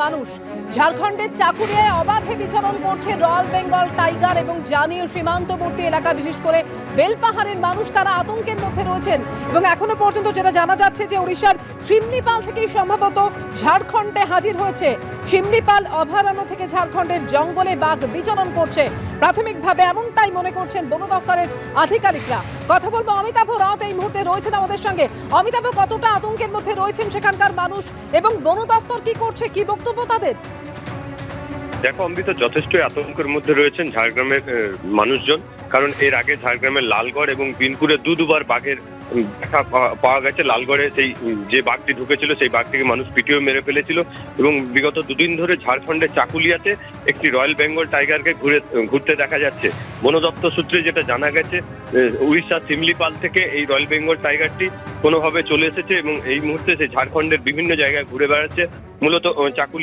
মানুষ ঝাড়খণ্ডের চাকুলিয়ায় অবাধে বিচরণ করছে রয়্যাল বেঙ্গল টাইগার এবং জানিয়ে সীমান্তবর্তী এলাকা বিশেষ করে বেলপাহাড়ের মানুষ তারা আতঙ্কের মধ্যে রয়েছেন এবং এখনো পর্যন্ত যেটা জানা যাচ্ছে যে ওড়িশার শিমলিপাল থেকেই সম্ভবত ঝাড়খণ্ডে হাজির হয়েছে। শিমলিপাল অভয়ারণ্য থেকে ঝাড়খণ্ডের জঙ্গলে বাঘ বিচরণ করছে প্রাথমিকভাবে এমনটাই মনে করছেন বন দপ্তরের আধিকারিকরা। কথা বলবো অমিতাভ রাউত এই মুহূর্তে রয়েছেন আমাদের সঙ্গে। অমিতাভ, কতটা আতঙ্কের মধ্যে রয়েছেন সেখানকার মানুষ এবং বন দপ্তর কি করছে, কি বক্তব্য তাদের? দেখো অমৃতা, যথেষ্ট আতঙ্কের মধ্যে রয়েছেন ঝাড়গ্রামের মানুষজন, কারণ এর আগে ঝাড়গ্রামের লালগড় এবং বিনপুরে দুবার বাঘের দেখা পাওয়া গেছে। লালগড়ে সেই যে বাঘটি ঢুকেছিল সেই বাঘটিকে মানুষ পিটিয়ে মেরে ফেলেছিল এবং বিগত দুদিন ধরে ঝাড়খণ্ডের চাকুলিয়াতে একটি রয়্যাল বেঙ্গল টাইগারকে ঘুরতে দেখা যাচ্ছে। বন দপ্তর সূত্রে যেটা জানা গেছে, উড়িষ্যার শিমলিপাল থেকে এই রয়্যাল বেঙ্গল টাইগারটি কোনোভাবে চলে এসেছে এবং এই মুহূর্তে সে ঝাড়খণ্ডের বিভিন্ন জায়গায় ঘুরে বেড়াচ্ছে। মূলত চাকুলিয়া